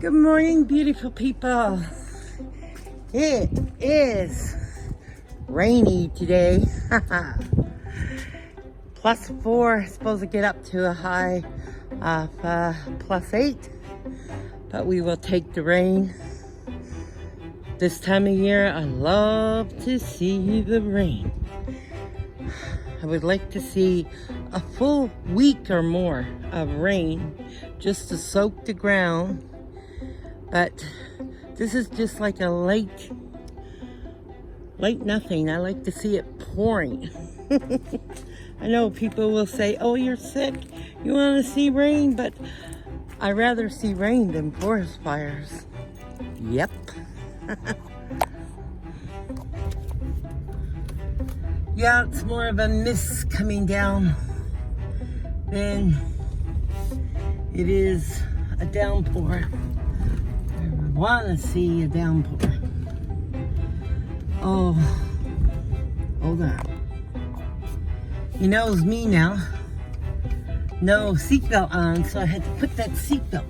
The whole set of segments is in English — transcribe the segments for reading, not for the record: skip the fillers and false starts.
Good morning, beautiful people. It is rainy today. +4, supposed to get up to a high of +8, but we will take the rain. This time of year, I love to see the rain. I would like to see a full week or more of rain just to soak the ground. But this is just like a late nothing. I like to see it pouring. I know people will say, oh, you're sick, you want to see rain, but I'd rather see rain than forest fires. Yep. Yeah, it's more of a mist coming down than it is a downpour. I want to see a downpour. Oh, hold on. You know it's me now. No seatbelt on, so I had to put that seatbelt.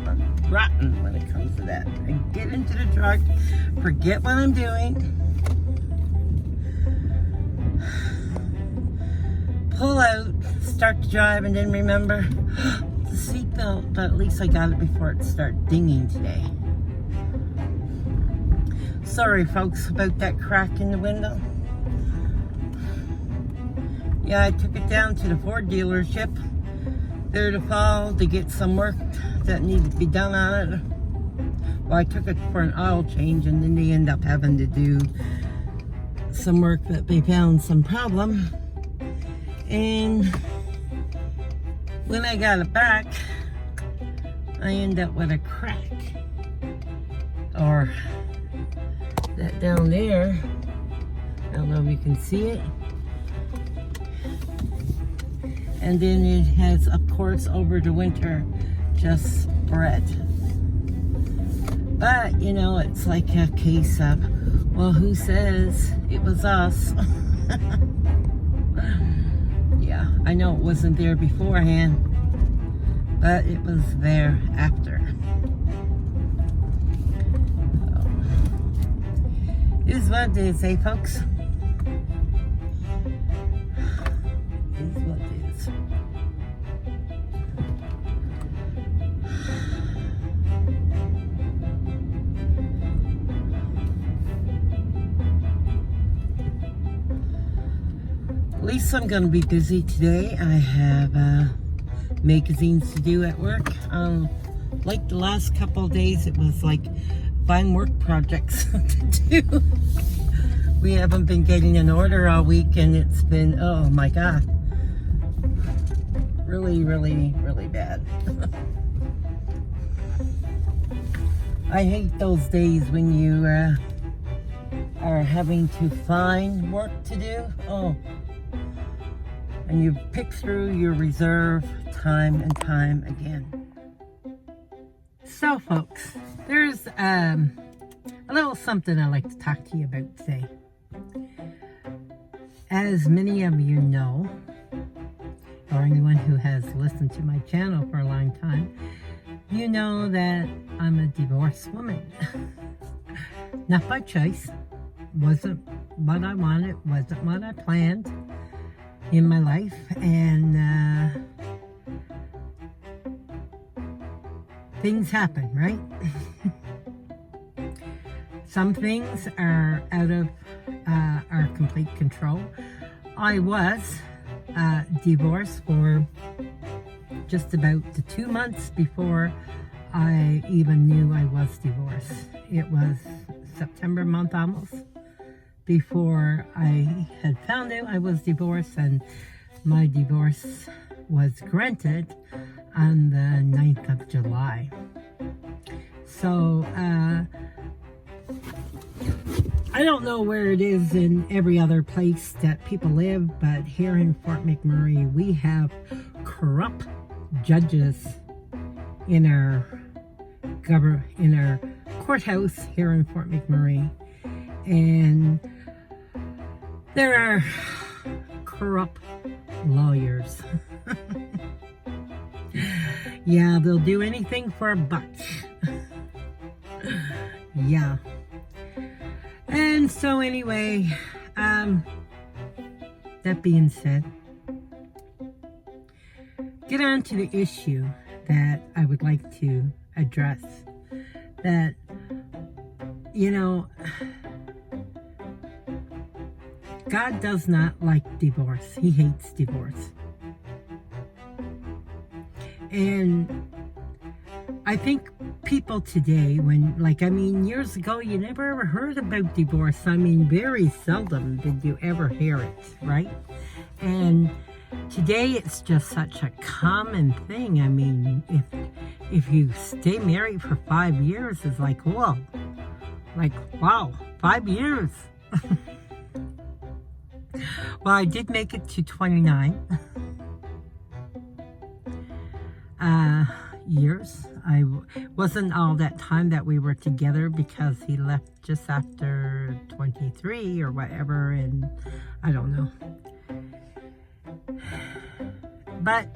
I'm rotten when it comes to that. I get into the truck, forget what I'm doing, pull out, start to drive, and then remember the seatbelt. But at least I got it before it started dinging today. Sorry, folks, about that crack in the window. Yeah, I took it down to the Ford dealership there to fall to get some work that needed to be done on it. Well, I took it for an oil change, and then they end up having to do some work that they found some problem. And when I got it back, I end up with a crack. Or that down there, I don't know if you can see it. And then it has, of course, over the winter, just spread. But, you know, it's like a case of, well, who says it was us? Yeah, I know it wasn't there beforehand, but it was there after. So, it is what it is, eh, folks? It is what it is. At least I'm going to be busy today. I have magazines to do at work. Like the last couple of days, it was like find work projects to do. We haven't been getting an order all week, and it's been, oh my God, really, really, really bad. I hate those days when you are having to find work to do. Oh. And you pick through your reserve time and time again. So, folks, there's a little something I'd like to talk to you about today. As many of you know, or anyone who has listened to my channel for a long time, you know that I'm a divorced woman. Not by choice. Wasn't what I wanted, wasn't what I planned in my life, and things happen, right? Some things are out of our complete control. I was divorced for just about 2 months before I even knew I was divorced. It was September month almost before I had found out I was divorced, and my divorce was granted on the 9th of July. So, I don't know where it is in every other place that people live, but here in Fort McMurray, we have corrupt judges in our courthouse here in Fort McMurray, and there are corrupt lawyers. Yeah, they'll do anything for a buck. Yeah. And so anyway, that being said, get on to the issue that I would like to address. That, you know, God does not like divorce. He hates divorce. And I think people today, years ago, you never ever heard about divorce. Very seldom did you ever hear it, right? And today it's just such a common thing. If you stay married for 5 years, it's like, whoa. Like, wow, 5 years. Well, I did make it to 29 years. I wasn't all that time that we were together because he left just after 23 or whatever, and I don't know. But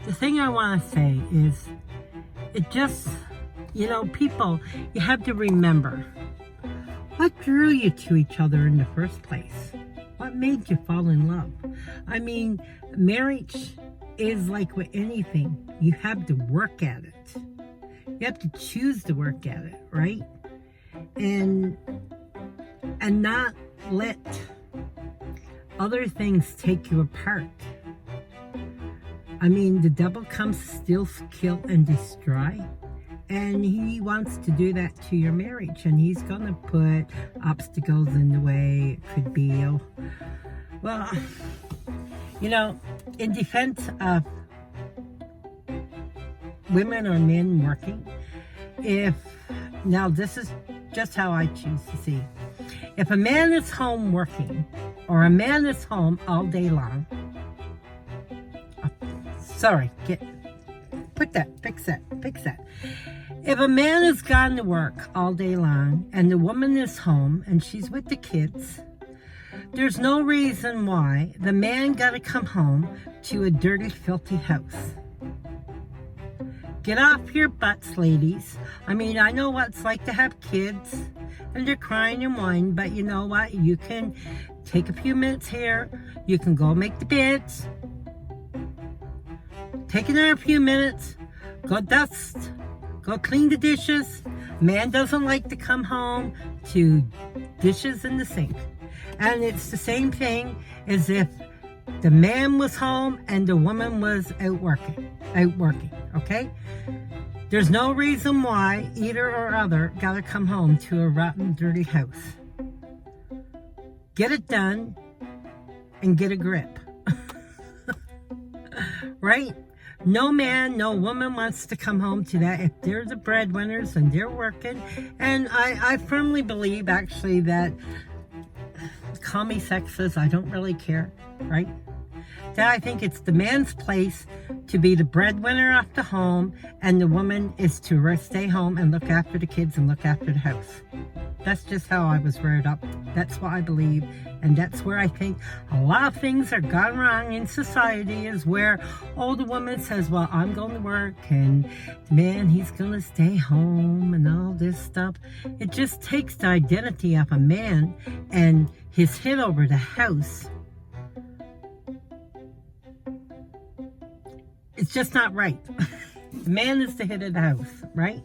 the thing I want to say is, it just, people, you have to remember, what drew you to each other in the first place? What made you fall in love? Marriage is like with anything. You have to work at it. You have to choose to work at it, right? And not let other things take you apart. The devil comes to steal, kill, and destroy. And he wants to do that to your marriage. And he's going to put obstacles in the way. It could be, in defense of women or men working, now this is just how I choose to see. If a man is home working, or a man is home all day long, fix that. If a man has gone to work all day long and the woman is home and she's with the kids, there's no reason why the man got to come home to a dirty, filthy house. Get off your butts, ladies. I know what it's like to have kids and they're crying and whining, but you know what? You can take a few minutes here. You can go make the beds. Take another few minutes. Go dust. Go clean the dishes. Man doesn't like to come home to dishes in the sink. And it's the same thing as if the man was home and the woman was out working, okay? There's no reason why either or other gotta come home to a rotten, dirty house. Get it done and get a grip. Right? No man, no woman wants to come home to that if they're the breadwinners and they're working. And I firmly believe, actually, that, call me sexist, I don't really care, right? That I think it's the man's place to be the breadwinner of the home, and the woman is to stay home and look after the kids and look after the house. That's just how I was reared up. That's what I believe. And that's where I think a lot of things are gone wrong in society, is where, the woman says, well, I'm going to work, and the man, he's going to stay home and all this stuff. It just takes the identity of a man and his head over the house. It's just not right. The man is the head of the house, right?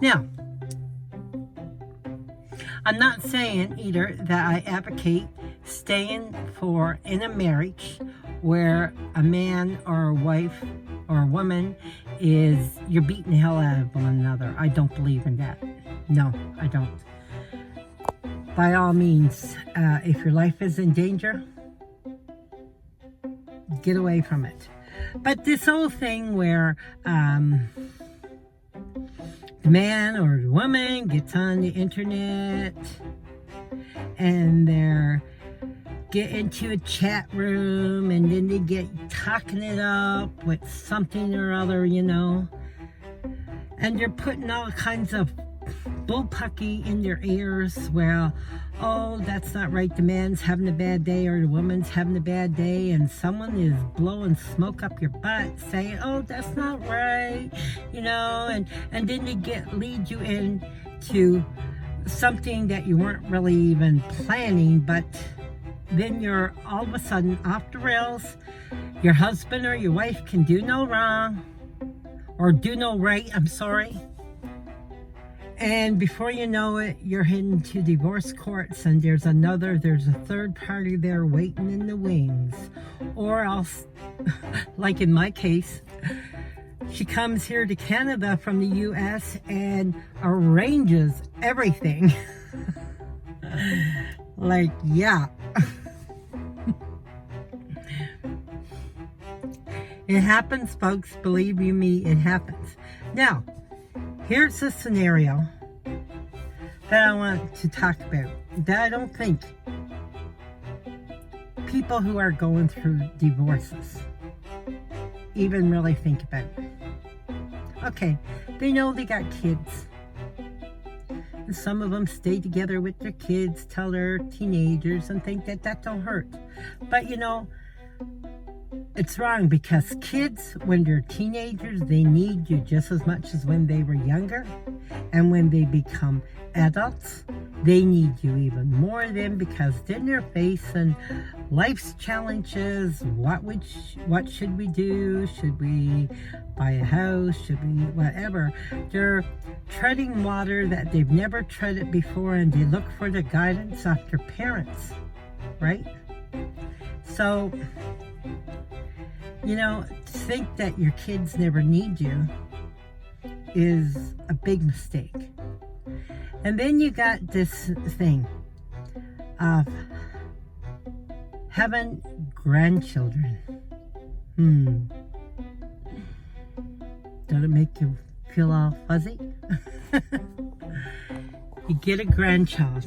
Now, I'm not saying either that I advocate staying in a marriage where a man or a wife or a woman you're beating the hell out of one another. I don't believe in that. No, I don't. By all means, if your life is in danger, get away from it. But this whole thing where the man or the woman gets on the internet and they're get into a chat room and then they get talking it up with something or other, and they're putting all kinds of bullpucky in their ears. Well, oh, that's not right, the man's having a bad day or the woman's having a bad day, and someone is blowing smoke up your butt saying, oh, that's not right, you know, and then they lead you into something that you weren't really even planning, but then you're all of a sudden off the rails. Your husband or your wife can do no wrong, or do no right, I'm sorry. And before you know it, you're heading to divorce courts, and there's a third party there waiting in the wings. Or else, like in my case, she comes here to Canada from the US and arranges everything. Like, yeah. It happens, folks. Believe you me, it happens. Now, here's a scenario that I want to talk about that I don't think people who are going through divorces even really think about. Okay, they know they got kids. And some of them stay together with their kids till they're teenagers and think that don't hurt. But you know, it's wrong, because kids, when they're teenagers, they need you just as much as when they were younger. And when they become adults, they need you even more then, because then they're facing life's challenges. What should we do? Should we buy a house? Should we whatever? They're treading water that they've never treaded before, and they look for the guidance of their parents, right? So, you know, to think that your kids never need you is a big mistake. And then you got this thing of having grandchildren. Does it make you feel all fuzzy? You get a grandchild,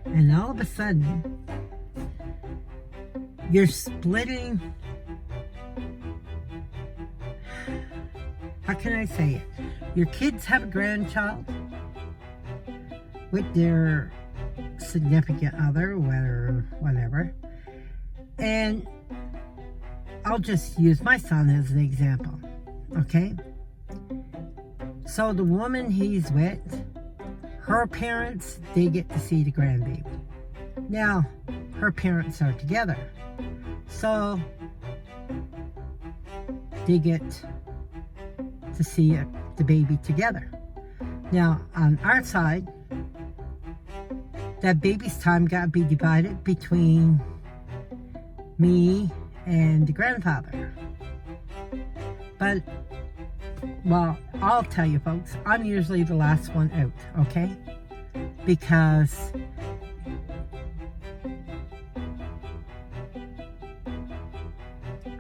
and all of a sudden, you're splitting. How can I say it? Your kids have a grandchild with their significant other, whatever. And I'll just use my son as an example, okay? So the woman he's with, her parents, they get to see the grandbaby. Now, her parents are together, so they get to see the baby together. Now, on our side, that baby's time got to be divided between me and the grandfather. But, well, I'll tell you folks, I'm usually the last one out, okay? Because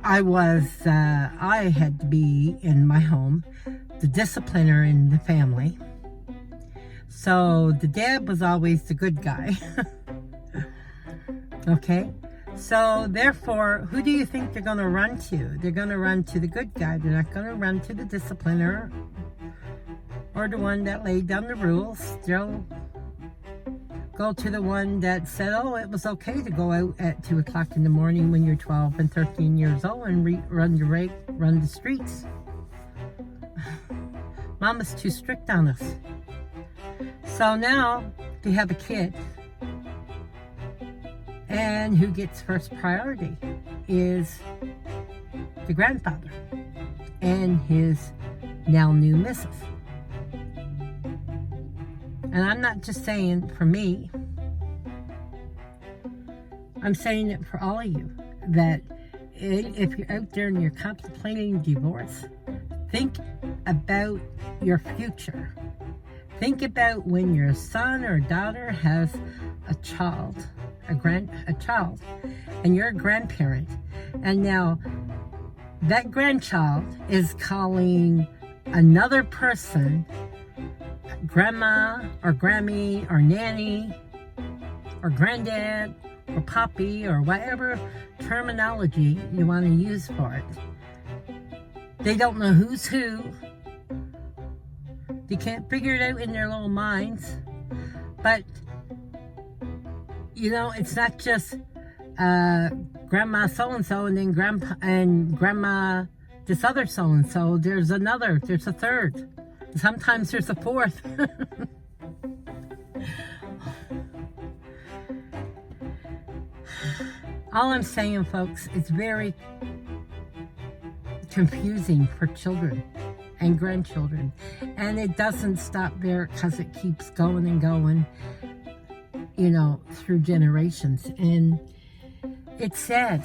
I had to be in my home, the discipliner in the family. So the dad was always the good guy. Okay? So therefore, who do you think they're going to run to? They're going to run to the good guy. They're not going to run to the discipliner or the one that laid down the rules. They'll go to the one that said, oh, it was okay to go out at 2 o'clock in the morning when you're 12 and 13 years old and run the streets. Mama's too strict on us. So now they have a kid, and who gets first priority is the grandfather and his now new missus. And I'm not just saying for me, I'm saying it for all of you, that if you're out there and you're contemplating divorce, think about your future. Think about when your son or daughter has a child, and you're a grandparent, and now that grandchild is calling another person grandma or grammy or nanny or granddad or poppy or whatever terminology you want to use for it. They don't know who's who. They can't figure it out in their little minds. But you know, it's not just grandma so-and-so and then grandpa and grandma this other so-and-so. There's a third. Sometimes there's a fourth. All I'm saying, folks, it's very confusing for children and grandchildren. And it doesn't stop there because it keeps going and going, you know, through generations. And it's sad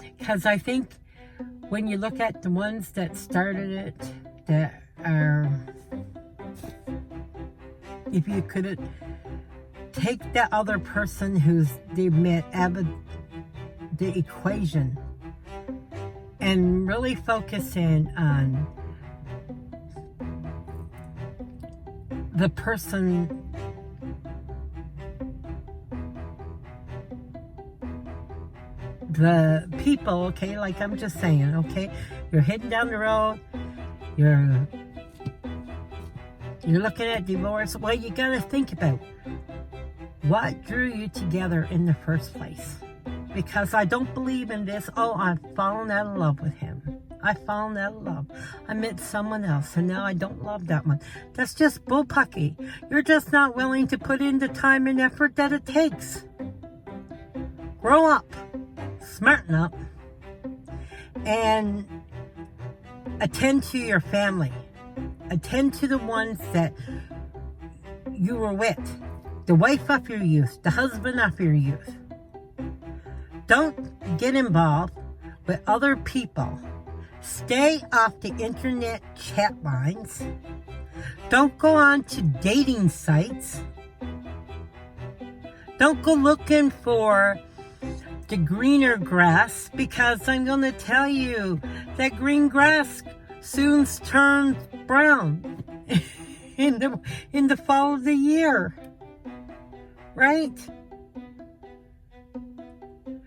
because I think when you look at the ones that started it, that are, if you could take the other person who's they met out of the equation and really focus in on the person the people, okay, like I'm just saying, okay, you're heading down the road, you're looking at divorce. Well, you gotta think about what drew you together in the first place. Because I don't believe in this, oh, I've fallen out of love with him. I've fallen out of love. I met someone else and now I don't love that one. That's just bullpucky. You're just not willing to put in the time and effort that it takes. Grow up. Smarten up. And attend to your family. Attend to the ones that you were with. The wife of your youth, the husband of your youth. Don't get involved with other people. Stay off the internet chat lines. Don't go on to dating sites. Don't go looking for the greener grass, because I'm going to tell you that green grass soon turns brown in the fall of the year. Right?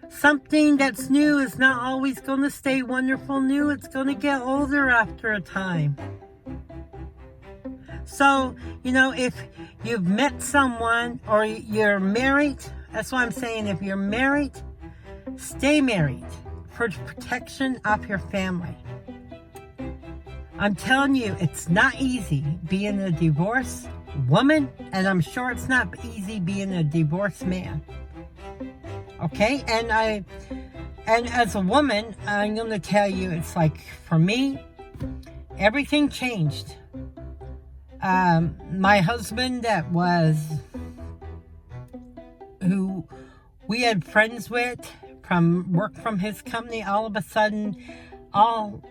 Something that's new is not always going to stay wonderful new. It's going to get older after a time. So, you know, if you've met someone or you're married, that's why I'm saying if you're married, stay married for the protection of your family. I'm telling you, it's not easy being a divorced woman, and I'm sure it's not easy being a divorced man. Okay, and as a woman, I'm going to tell you, it's like, for me, everything changed. My husband who we had friends with from work from his company, all of a sudden, all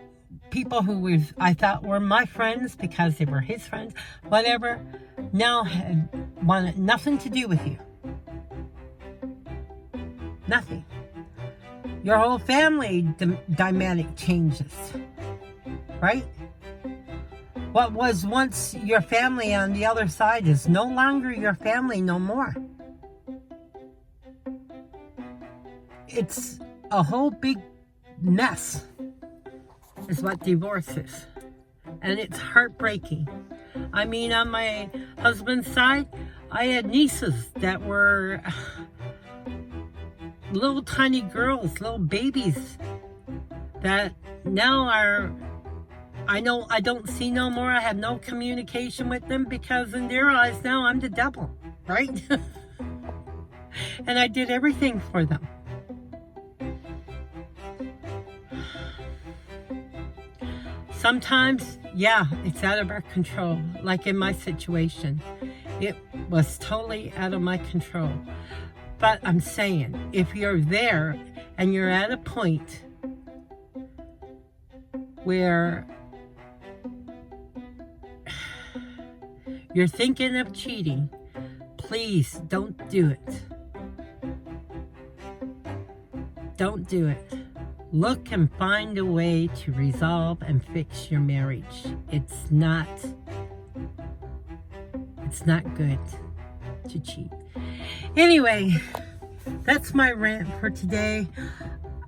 people who I thought were my friends because they were his friends, whatever, now wanted nothing to do with you. Nothing. Your whole family dynamic changes, right? What was once your family on the other side is no longer your family no more. It's a whole big mess is what divorce is. And it's heartbreaking. I mean, on my husband's side, I had nieces that were little tiny girls, little babies that now are, I know I don't see no more. I have no communication with them because in their eyes now I'm the devil, right? And I did everything for them. Sometimes, yeah, it's out of our control. Like in my situation, it was totally out of my control. But I'm saying, if you're there and you're at a point where you're thinking of cheating, please don't do it. Don't do it. Look and find a way to resolve and fix your marriage. It's not good to cheat. Anyway, that's my rant for today.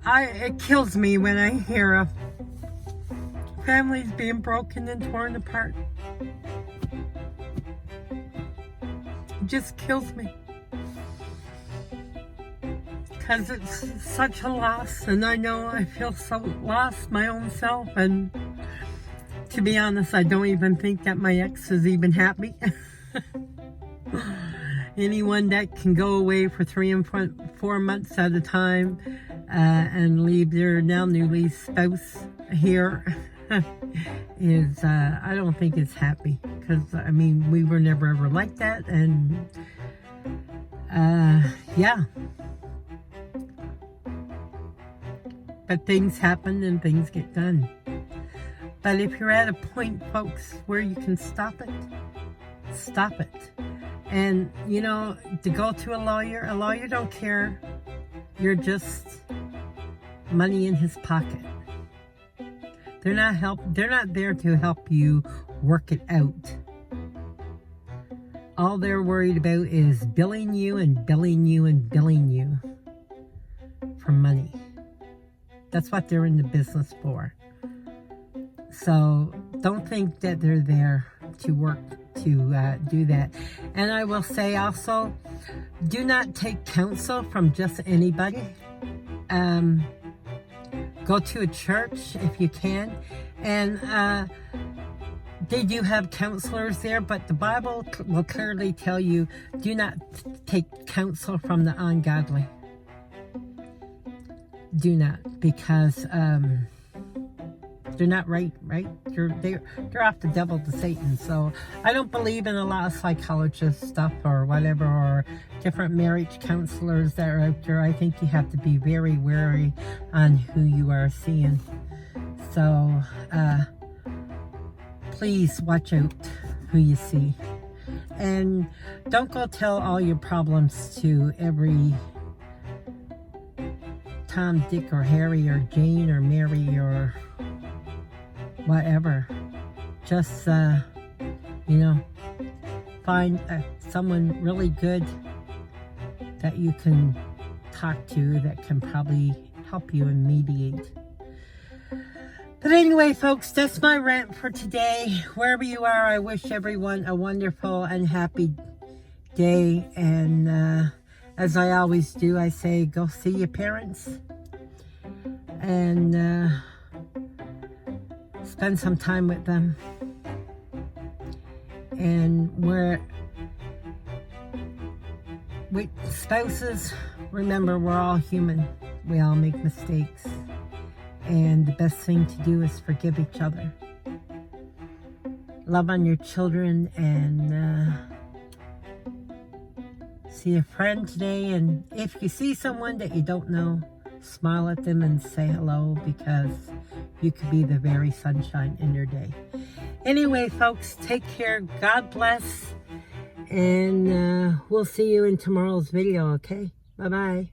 It kills me when I hear of families being broken and torn apart. It just kills me. because it's such a loss, and I know I feel so lost my own self, and to be honest, I don't even think that my ex is even happy. Anyone that can go away for 3 and 4 months at a time and leave their now newly spouse here is, I don't think is happy, because I mean, we were never ever like that, and yeah. But things happen and things get done. But if you're at a point, folks, where you can stop it, stop it. And, you know, to go to a lawyer don't care. You're just money in his pocket. They're not there to help you work it out. All they're worried about is billing you and billing you and billing you for money. That's what they're in the business for. So don't think that they're there to work to do that. And I will say also, do not take counsel from just anybody. Go to a church if you can. And they do have counselors there, but the Bible will clearly tell you, do not take counsel from the ungodly. Do not, because they're not right? They're off the devil to Satan. So I don't believe in a lot of psychologist stuff or whatever, or different marriage counselors that are out there. I think you have to be very wary on who you are seeing. So please watch out who you see. And don't go tell all your problems to every Tom, Dick, or Harry, or Jane, or Mary, or whatever. Just, you know, find someone really good that you can talk to that can probably help you and mediate. But anyway, folks, that's my rant for today. Wherever you are, I wish everyone a wonderful and happy day. And as I always do, I say, go see your parents and spend some time with them. And with spouses, remember, we're all human. We all make mistakes. And the best thing to do is forgive each other. Love on your children, and see a friend today. And if you see someone that you don't know, smile at them and say hello, because you could be the very sunshine in their day. Anyway, folks, take care. God bless. And we'll see you in tomorrow's video, okay? Bye-bye.